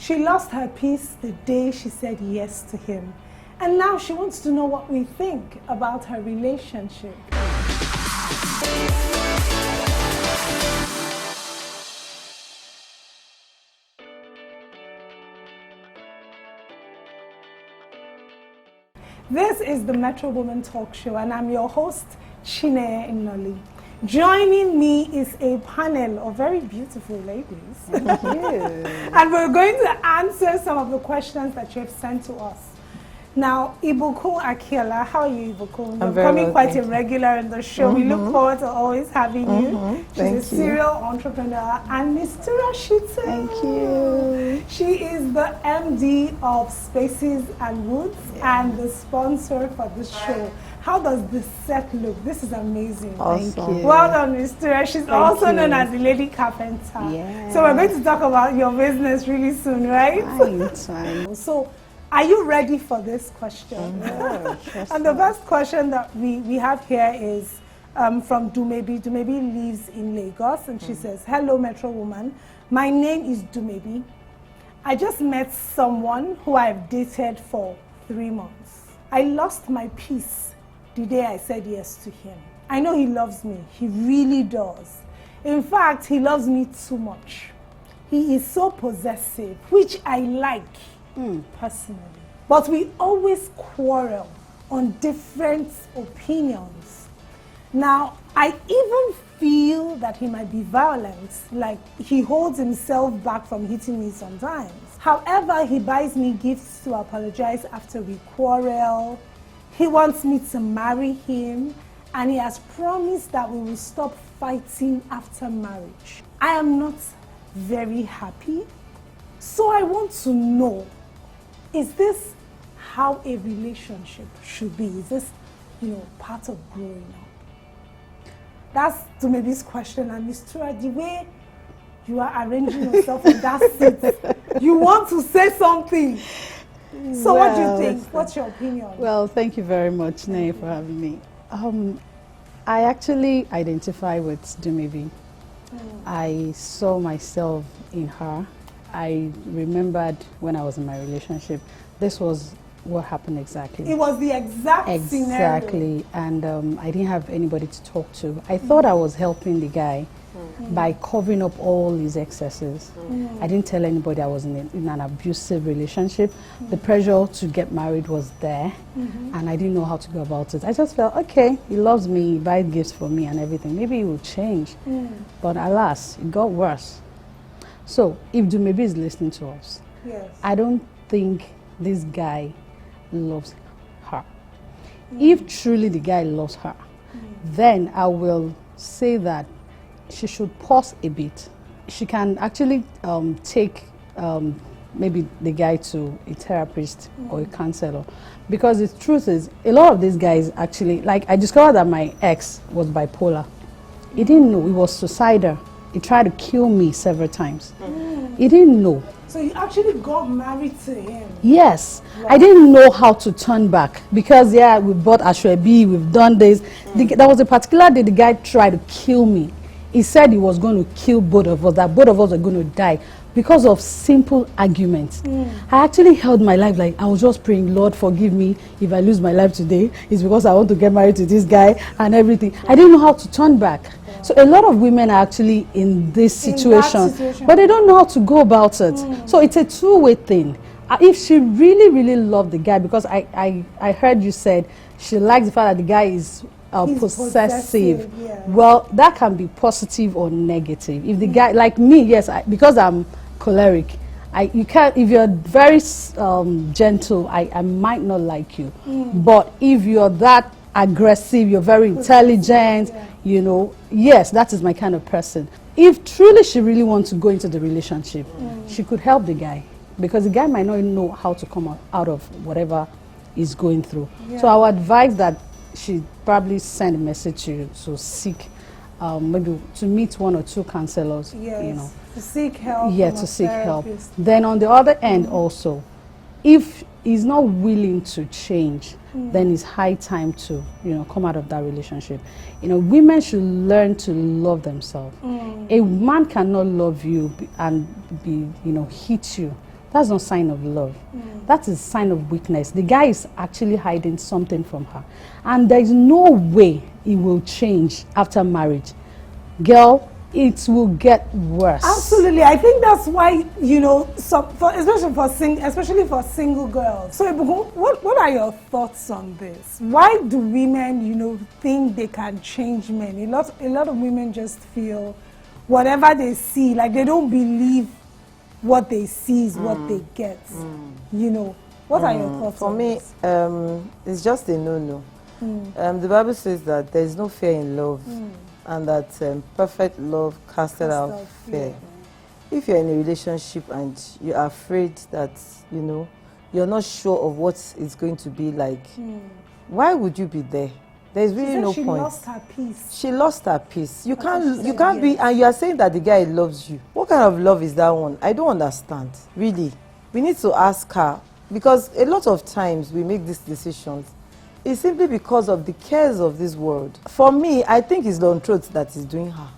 She lost her peace the day she said yes to him. And now she wants to know what we think about her relationship. This is the Metrowoman talk show, and I'm your host, Chineye Nnoli. Joining me is a panel of very beautiful ladies. Thank you. And we're going to answer some of the questions that you have sent to us. Now, Ibukun Akiola, how are you, Ibukun? You're becoming quite a regular in the show. We look forward to always having you. She's a serial entrepreneur. And Ms. Turashite. Thank you. She is the MD of Spaces and Woods and the sponsor for this show. How does this set look? This is amazing. Awesome. Thank you. Well done, Ms. Tura. She's also known as the Lady Carpenter. Yeah. So we're going to talk about your business really soon, right? Fine. So, are you ready for this question? And the first question that we have here is from Dumebi. Dumebi lives in Lagos, and she says, "Hello, Metrowoman. My name is Dumebi. I just met someone who I've dated for 3 months. I lost my peace the day I said yes to him. I know he loves me. He really does. In fact, he loves me too much. He is so possessive, which I like personally. But we always quarrel on different opinions. Now, I even feel that he might be violent, like he holds himself back from hitting me sometimes. However, he buys me gifts to apologize after we quarrel. He wants me to marry him, and he has promised that we will stop fighting after marriage. I am not very happy, so I want to know, is this how a relationship should be? Is this, part of growing up?" That's to Dumebi's question. And Ms. Tura, the way you are arranging yourself in that seat, you want to say something. So what do you think? What's your opinion? Well, thank you very much, Nay, for having me. I actually identify with Dumebi. I saw myself in her. I remembered when I was in my relationship, this was what happened exactly. It was the exact scenario. Exactly, and I didn't have anybody to talk to. I thought I was helping the guy by covering up all his excesses. I didn't tell anybody I was in an abusive relationship. The pressure to get married was there, and I didn't know how to go about it. I just felt, okay, he loves me, he buys gifts for me and everything. Maybe he will change. But alas, it got worse. So, if Dumebi is listening to us, I don't think this guy loves her. If truly the guy loves her, then I will say that she should pause a bit. She can actually take maybe the guy to a therapist or a counselor, because the truth is, a lot of these guys actually, like I discovered that my ex was bipolar. He didn't know, he was suicidal. He tried to kill me several times. He didn't know. So you actually got married to him? Yes. Wow. I didn't know how to turn back, because we bought Ashwebi, we've done this. There was a particular day the guy tried to kill me. He said he was going to kill both of us, that both of us are going to die because of simple arguments. I actually held my life like I was just praying, Lord, forgive me if I lose my life today. It's because I want to get married to this guy and everything. I didn't know how to turn back. So a lot of women are actually in this situation, but they don't know how to go about it. So it's a two-way thing. If she really, really loved the guy, because I heard you said she likes the fact that the guy is possessive. Well, that can be positive or negative. If the guy, like me, yes, because I'm choleric, you can't. If you're very gentle, I might not like you. But if you're that aggressive, you're very intelligent, yes, that is my kind of person. If truly she really wants to go into the relationship, she could help the guy, because the guy might not know how to come out of whatever he's going through. So I would advise that she probably send a message to seek, maybe to meet one or two counselors, to seek help. To seek help. Then on the other end also, if he's not willing to change, then it's high time to, come out of that relationship. Women should learn to love themselves. A man cannot love you and hit you. That's not sign of love. That is sign of weakness. The guy is actually hiding something from her. And there is no way it will change after marriage. Girl, it will get worse. Absolutely. I think that's why, you know, especially for single girls. So, what are your thoughts on this? Why do women, you know, think they can change men? A lot of women just feel whatever they see, like they don't believe what they see is what they get. You know, what are your thoughts for on me, this? it's just a no-no. The Bible says that there is no fear in love, and that perfect love casted out fear. If you're in a relationship and you're afraid that, you know, you're not sure of what it's going to be like, why would you be there? There's really no point. She lost her peace. She lost her peace. You can't be, and you are saying that the guy loves you. What kind of love is that one? I don't understand. Really, we need to ask her, because a lot of times we make these decisions. It's simply because of the cares of this world. For me, I think it's the untruth that is doing her.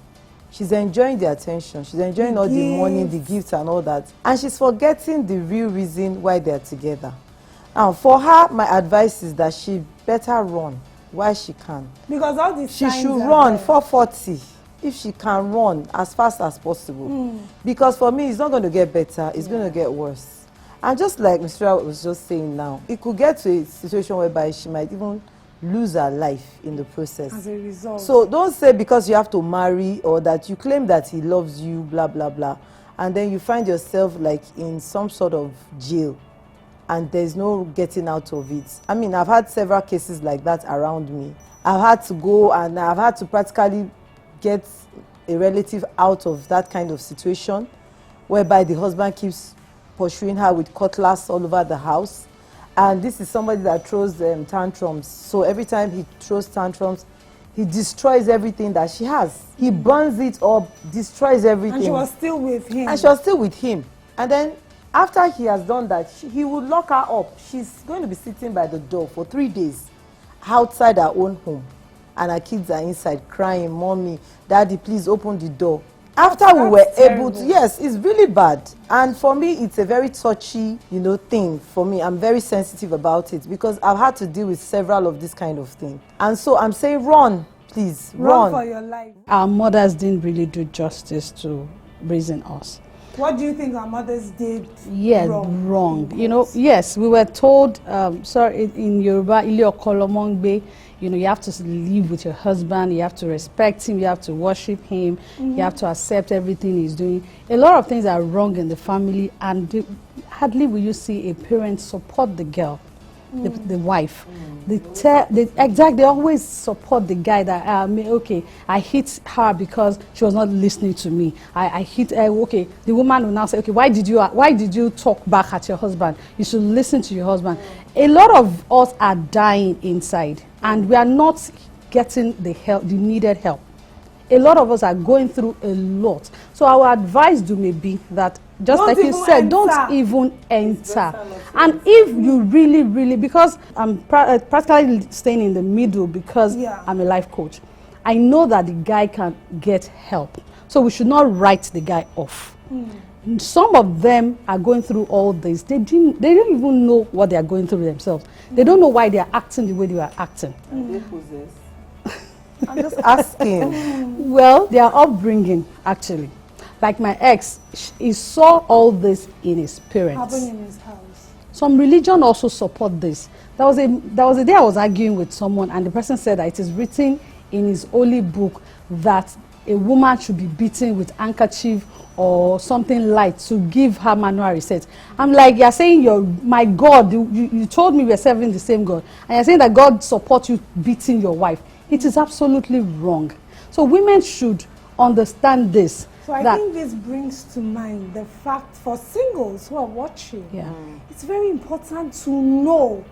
She's enjoying the attention. She's enjoying all the money, the gifts and all that. And she's forgetting the real reason why they're together. Now, for her, my advice is that she better run while she can. Because all these she should run 440 if she can run as fast as possible. Because for me, it's not going to get better. It's going to get worse. And just like Mr. was just saying now, it could get to a situation whereby she might even lose her life in the process. As a result. So don't say because you have to marry or that you claim that he loves you, blah, blah, blah. And then you find yourself like in some sort of jail and there's no getting out of it. I mean, I've had several cases like that around me. I've had to go and I've had to practically get a relative out of that kind of situation whereby the husband keeps pursuing her with cutlass all over the house. And this is somebody that throws tantrums. So every time he throws tantrums, he destroys everything that she has. He burns it up, destroys everything. And she was still with him. And she was still with him. And then after he has done that, he would lock her up. She's going to be sitting by the door for 3 days outside her own home. And her kids are inside crying, "Mommy, Daddy, please open the door." After we were able to, yes, it's really bad. And for me, it's a very touchy, you know, thing for me. I'm very sensitive about it because I've had to deal with several of this kind of thing. And so I'm saying run, please, run. Run for your life. Our mothers didn't really do justice to raising us. What do you think our mothers did wrong? You know, yes, we were told, in Yoruba, Ile Okolomongbe, you know, you have to live with your husband, you have to respect him, you have to worship him, you have to accept everything he's doing. A lot of things are wrong in the family, and hardly will you see a parent support the girl, the wife. They always support the guy that, okay, I hit her because she was not listening to me. I hit her, okay, the woman will now say, okay, why did you talk back at your husband? You should listen to your husband. A lot of us are dying inside, and we are not getting the needed help. A lot of us are going through a lot. So our advice may be that, just like you said, don't even enter. And if you really, because I'm practically staying in the middle because I'm a life coach, I know that the guy can get help. So we should not write the guy off. Some of them are going through all this. They don't even know what they are going through themselves. They don't know why they are acting the way they are acting. I'm just asking. Well, their upbringing, actually. Like my ex, he saw all this in his parents. Happening in his house. Some religion also support this. There was a day I was arguing with someone, and the person said that it is written in his holy book that a woman should be beaten with handkerchief or something light to give her manual reset. I'm like, you're saying my God, you told me we're serving the same God, and you're saying that God supports you beating your wife. It is absolutely wrong. So women should understand this. So I think this brings to mind the fact for singles who are watching, it's very important to know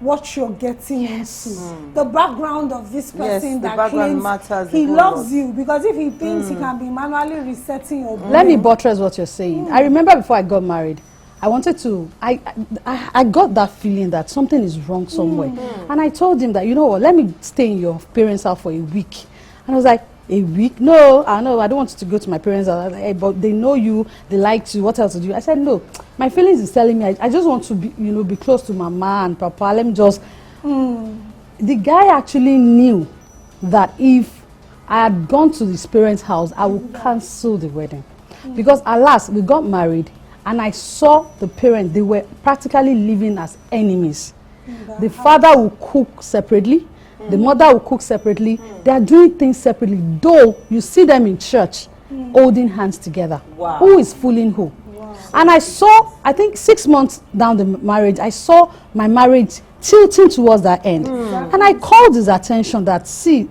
what you're getting into. The background of this person that claims he loves you, because if he thinks he can be manually resetting your brain. Let me buttress what you're saying. I remember before I got married, I wanted to, I got that feeling that something is wrong somewhere. And I told him that, you know what, let me stay in your parents' house for a week. And I was like, a week. No, I don't want you to go to my parents. Hey, but they know you, they like you. What else to do? I said, no, my feelings is telling me I just want to be, be close to mama and papa. Let me just. The guy actually knew that if I had gone to his parents' house, I would cancel the wedding. Because alas, we got married and I saw the parents, they were practically living as enemies. The father will cook separately, the mother will cook separately. They are doing things separately, though you see them in church holding hands together. Wow. Who is fooling who? Wow. And I saw, I think 6 months down the marriage, I saw my marriage tilting towards that end. And I called his attention that, see,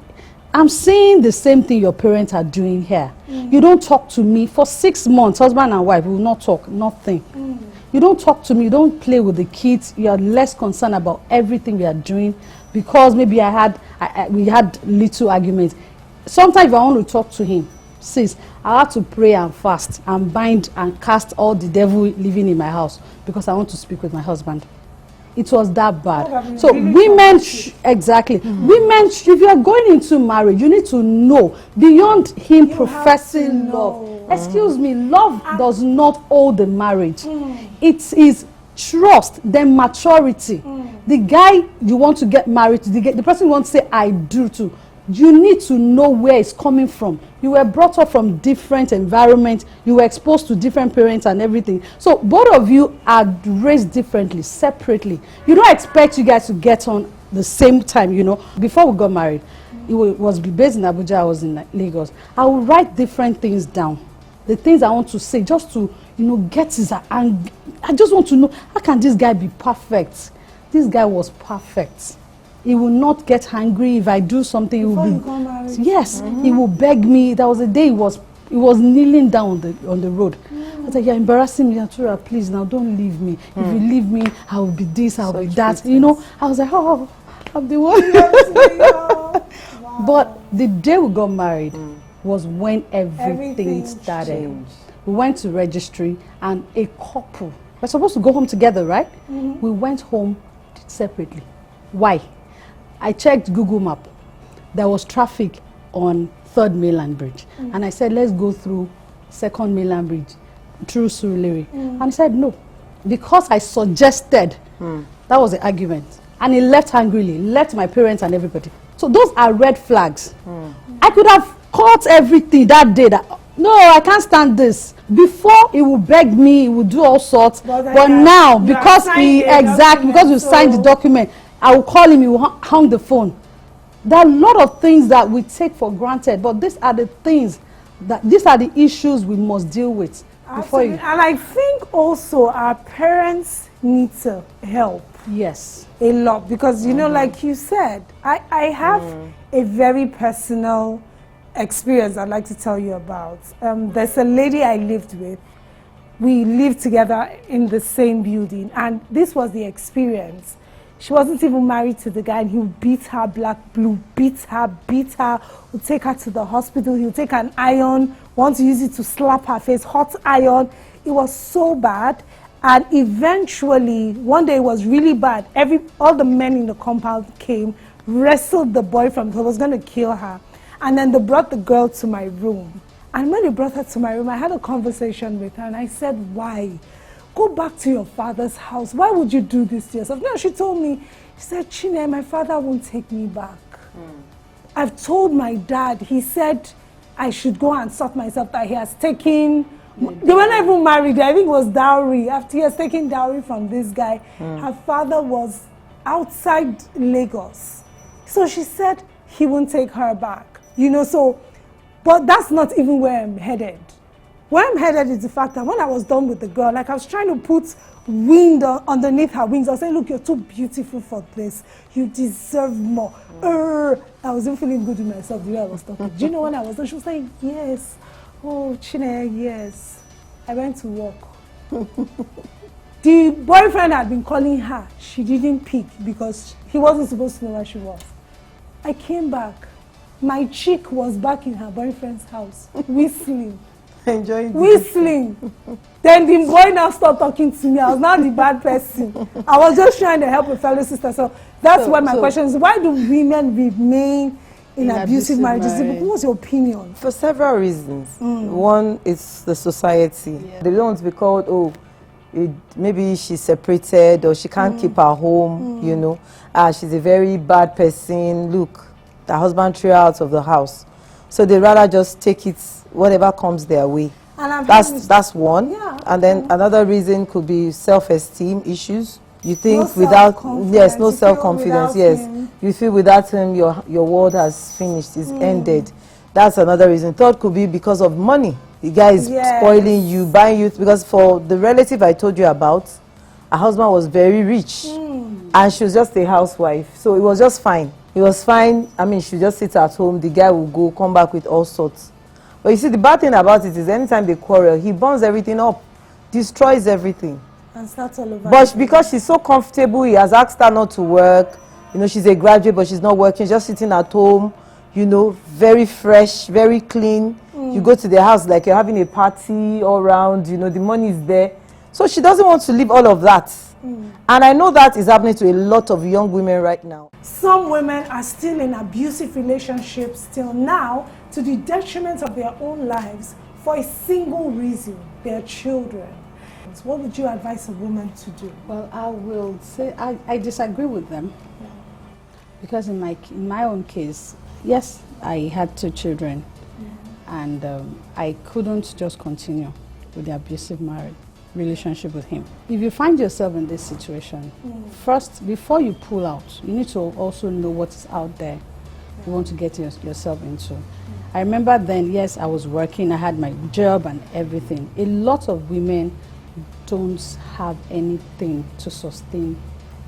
I'm seeing the same thing your parents are doing here. You don't talk to me for 6 months, husband and wife, we will not talk, nothing. You don't talk to me, you don't play with the kids, you are less concerned about everything we are doing because maybe we had little arguments. Sometimes if I want to talk to him, sis, I have to pray and fast and bind and cast all the devil living in my house because I want to speak with my husband. It was that bad. So really women, exactly. Women, if you are going into marriage, you need to know beyond him professing love. Excuse me, love does not hold the marriage. It is trust, then maturity. The guy you want to get married to, the person you want to say I do to, you need to know where it's coming from. You were brought up from different environments. You were exposed to different parents and everything. So both of you are raised differently, separately. You don't expect you guys to get on the same time, Before we got married, it was based in Abuja, I was in Lagos. I would write different things down. The things I want to say, just to, get his and I just want to know, how can this guy be perfect? This guy was perfect. He will not get angry if I do something. He will be, yes, he will beg me. There was a day he was kneeling down on the road. I was like, you're embarrassing me, Natura, please now don't leave me. If you leave me, I will be this, I will be that. I was like, oh, I'm the one. Wow. But the day we got married was when everything started. Changed. We went to registry and a couple, we're supposed to go home together, right? We went home separately. Why? I checked Google Map. There was traffic on 3rd Mainland Bridge. And I said, let's go through 2nd Mainland Bridge, through Surulere. And he said, no. Because I suggested, that was the argument. And he left angrily, left my parents and everybody. So those are red flags. I could have caught everything that day. No, I can't stand this. Before, he would beg me, he would do all sorts. But now, because because you signed the document, I will call him, he will hang the phone. There are a lot of things that we take for granted, but these are the things, these are the issues we must deal with. And I think also our parents need to help. Yes. A lot, because, like you said, I have a very personal experience I'd like to tell you about. There's a lady I lived with. We lived together in the same building, and this was the experience. She wasn't even married to the guy, and he would beat her black, blue, beat her, would take her to the hospital. He would take an iron, want to use it to slap her face, hot iron. It was so bad. And eventually, one day it was really bad. All the men in the compound came, wrestled the boyfriend, who was going to kill her. And then they brought the girl to my room. And when they brought her to my room, I had a conversation with her, and I said, why? Go back to your father's house. Why would you do this to yourself? No, she told me, she said, Chine, my father won't take me back. I've told my dad, he said I should go and sort myself, that he has taken, they were not even married, I think it was dowry. After he has taken dowry from this guy, her father was outside Lagos. So she said he won't take her back. But that's not even where I'm headed. Where I'm headed is the fact that when I was done with the girl, like I was trying to put wind underneath her wings. I was saying, look, you're too beautiful for this. You deserve more. I wasn't feeling good with myself the way I was talking. Do you know when I was done? She was like, yes. Oh, Chine, yes. I went to work. The boyfriend had been calling her. She didn't pick because he wasn't supposed to know where she was. I came back. My chick was back in her boyfriend's house, whistling. Whistling. Then the boy now stopped talking to me. I was not the bad person. I was just trying to help a fellow sister. So that's why my question is, why do women remain in abusive marriages? What's your opinion? For several reasons. One is the society. Yeah. They don't want to be called, oh, maybe she's separated or she can't keep her home, you know. She's a very bad person. Look, the husband threw her out of the house. So they rather just take it, whatever comes their way. And that's one. Yeah. And then another reason could be self-esteem issues. You think without, yes, no self-confidence, yes. You feel without him, your world has finished, it's ended. That's another reason. Third could be because of money. The guy is spoiling you, buying you, because for the relative I told you about, her husband was very rich. And she was just a housewife. So it was just fine. It was fine. I mean, she just sits at home. The guy will go, come back with all sorts. But you see, the bad thing about it is anytime they quarrel, he burns everything up, destroys everything. And starts all over. But because she's so comfortable, he has asked her not to work. You know, she's a graduate, but she's not working, just sitting at home, you know, very fresh, very clean. You go to the house like you're having a party all around, you know, the money is there. So she doesn't want to leave all of that. And I know that is happening to a lot of young women right now. Some women are still in abusive relationships till now to the detriment of their own lives for a single reason, their children. What would you advise a woman to do? Well, I will say I disagree with them. Because in my own case, yes, I had 2 children. And I couldn't just continue with the abusive relationship with him. If you find yourself in this situation, first, before you pull out, you need to also know what is out there you want to get yourself into. I remember then, yes, I was working, I had my job and everything. A lot of women don't have anything to sustain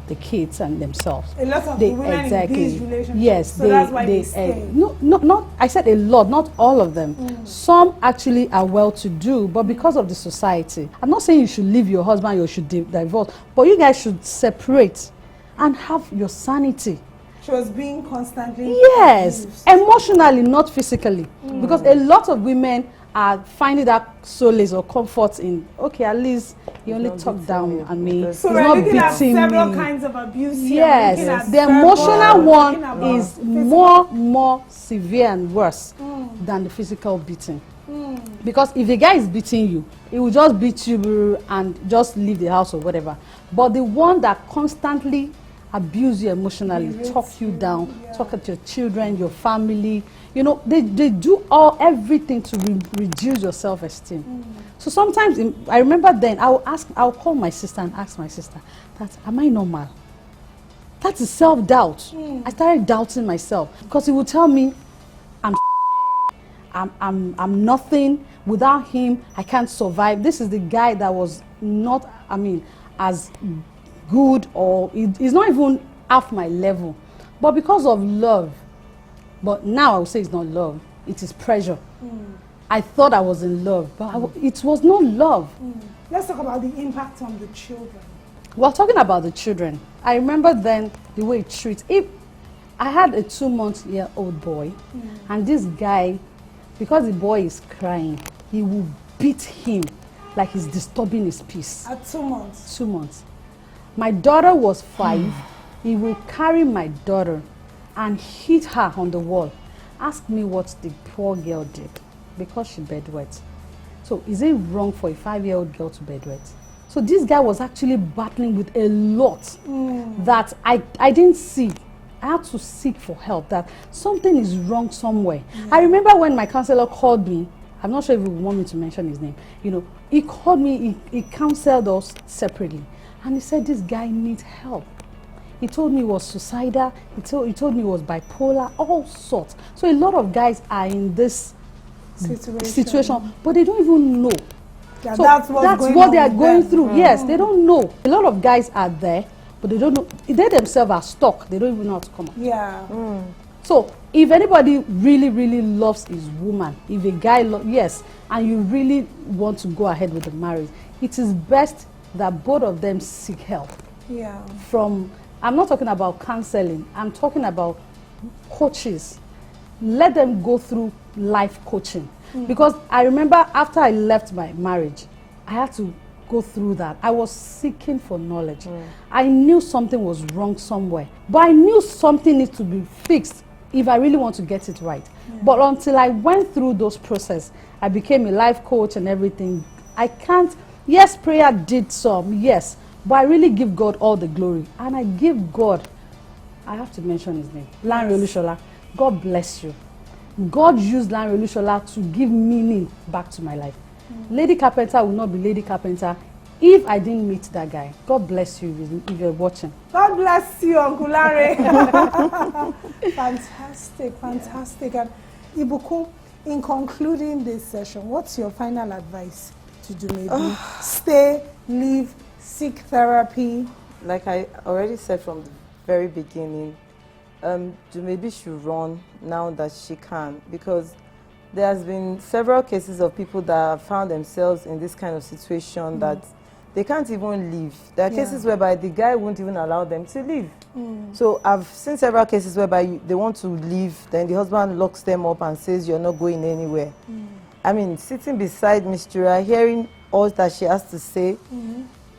the kids and themselves. A lot of women in these relationships. Yes, so that's why they stay. Not. I said a lot, not all of them. Some actually are well-to-do, but because of the society. I'm not saying you should leave your husband, you should divorce, but you guys should separate and have your sanity. She was being constantly abused. Emotionally, not physically, because a lot of women are finding that solace or comfort in, okay, at least he only talked down at me. So we're looking at several kinds of abuse. Yes, the emotional one is more severe and worse than the physical beating. Because if the guy is beating you, he will just beat you and just leave the house or whatever. But the one that constantly abuse you emotionally, talk you down, talk at your children, your family, you know, they do everything to reduce your self-esteem. So sometimes, I remember then, I'll call my sister and ask my sister, am I normal? That is self-doubt. I started doubting myself because he would tell me, I'm nothing. Without him, I can't survive. This is the guy that was not, as good, or he's not even half my level. But because of love, but now I would say it's not love, it is pressure. I thought I was in love, but it was not love. Let's talk about the impact on the children. Well, talking about the children, I remember then the way it treats. If I had a 2-month-old boy, and this guy, because the boy is crying, he will beat him like he's disturbing his peace. At 2 months? 2 months. My daughter was 5. He will carry my daughter and hit her on the wall. Ask me what the poor girl did because she bedwet. So is it wrong for a 5-year-old girl to bedwet? So this guy was actually battling with a lot that I didn't see. I had to seek for help, that something is wrong somewhere. I remember when my counselor called me, I'm not sure if you want me to mention his name, you know, he called me, he counseled us separately. And he said, this guy needs help. He told me he was suicidal. He told me he was bipolar, all sorts. So a lot of guys are in this situation, but they don't even know. Yeah, so that's what they are going through. Yes, they don't know. A lot of guys are there, but they don't know. They themselves are stuck. They don't even know how to come out. Yeah. So if anybody really, really loves his woman, if a guy, yes, and you really want to go ahead with the marriage, it is best that both of them seek help. Yeah. I'm not talking about counseling. I'm talking about coaches. Let them go through life coaching. Because I remember after I left my marriage, I had to go through that. I was seeking for knowledge. I knew something was wrong somewhere, but I knew something needs to be fixed if I really want to get it right. But until I went through those process, I became a life coach and everything. I can't, yes, prayer did some, yes, but I really give God all the glory. And I give God, I have to mention his name, Lanre Olushola. God bless you. God used Lanre Olushola to give meaning back to my life. Lady Carpenter will not be Lady Carpenter if I didn't meet that guy. God bless you if you're watching. God bless you, Uncle Lanre. Fantastic, fantastic. And Ibukun, in concluding this session, what's your final advice to do? Maybe stay, live, seek therapy. Like I already said from the very beginning, maybe should run now that she can, because there has been several cases of people that have found themselves in this kind of situation that they can't even leave. There are cases whereby the guy won't even allow them to leave. So I've seen several cases whereby they want to leave, then the husband locks them up and says, you're not going anywhere. I mean, sitting beside Miss Jura, hearing all that she has to say,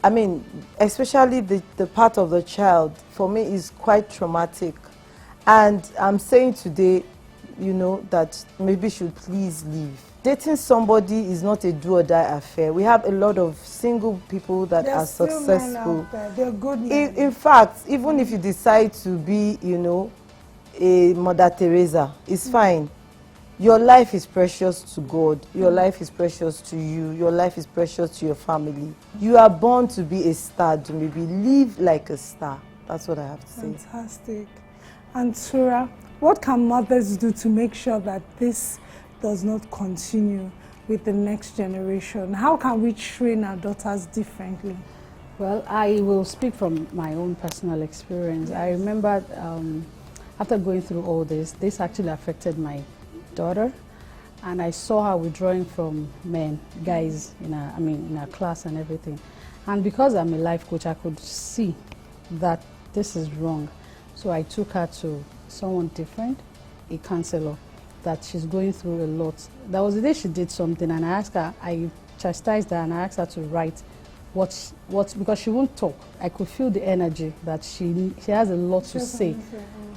I mean, especially the part of the child, for me, is quite traumatic. And I'm saying today, you know, that maybe should please leave. Dating somebody is not a do or die affair. We have a lot of single people that are successful. They're good men. In fact, even if you decide to be, you know, a Mother Teresa, it's fine. Your life is precious to God. Your life is precious to you. Your life is precious to your family. You are born to be a star, to maybe live like a star. That's what I have to say. Fantastic. And Tura, what can mothers do to make sure that this does not continue with the next generation? How can we train our daughters differently? Well, I will speak from my own personal experience. I remember after going through all this actually affected my daughter, and I saw her withdrawing from men, guys in our class and everything. And because I'm a life coach, I could see that this is wrong. So I took her to someone different, a counselor, that she's going through a lot. That was the day she did something, and I asked her, I chastised her and I asked her to write what because she won't talk. I could feel the energy that she has a lot to say.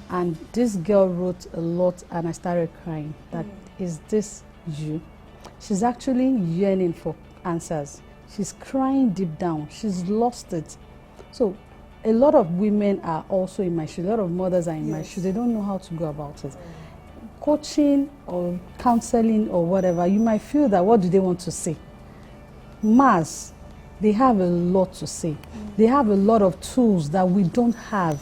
And this girl wrote a lot, and I started crying. That is this you? She's actually yearning for answers. She's crying deep down. She's lost it. So a lot of women are also in my shoes. A lot of mothers are in my shoes. They don't know how to go about it. Coaching or counseling or whatever, you might feel that what do they want to say? Mass, they have a lot to say. They have a lot of tools that we don't have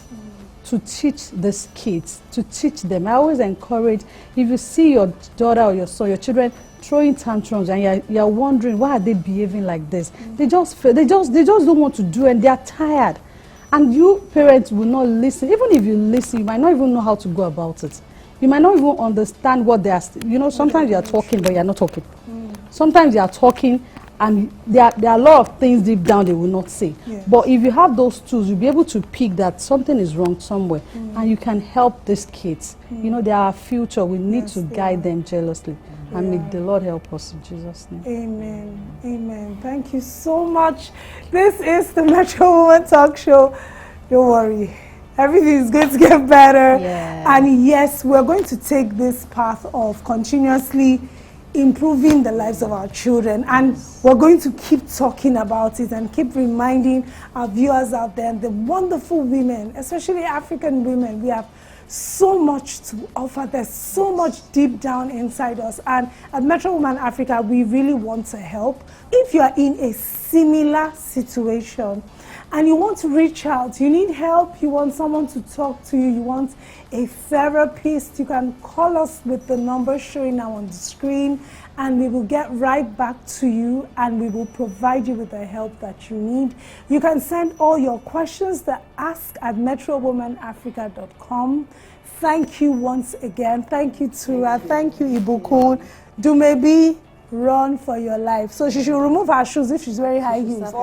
to teach these kids, to teach them. I always encourage, if you see your daughter or your son, your children throwing tantrums and you're wondering why are they behaving like this, they just don't want to do, and they're tired. And you parents will not listen. Even if you listen, you might not even know how to go about it. You might not even understand what they are, sometimes you are talking, but you are not talking. Sometimes you are talking, and there are a lot of things deep down they will not say. But if you have those tools, you'll be able to pick that something is wrong somewhere, and you can help these kids. You know, they are our future. We need to guide them jealously. And may the Lord help us in Jesus' name. Amen. Amen. Thank you so much. This is the Metrowoman Talk Show. Don't worry. Everything is going to get better. And yes, we're going to take this path of continuously improving the lives of our children, and we're going to keep talking about it and keep reminding our viewers out there, the wonderful women, especially African women. We have so much to offer. There's so much deep down inside us, and at Metrowoman Africa, we really want to help. If you are in a similar situation and you want to reach out, you need help, you want someone to talk to you, you want a therapist, you can call us with the number showing now on the screen, and we will get right back to you, and we will provide you with the help that you need. You can send all your questions to ask@metrowomanafrica.com. Thank you once again. Thank you, Tura. Thank you, Ibukun. Dumebi, run for your life. So she should remove her shoes if she's wearing high heels.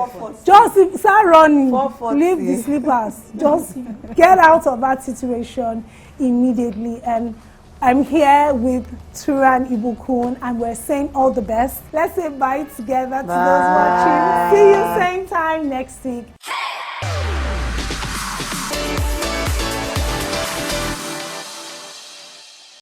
Just start running. Leave the slippers. Just get out of that situation immediately. And I'm here with Tura and Ibukun, and we're saying all the best. Let's say bye together to those watching. See you same time next week.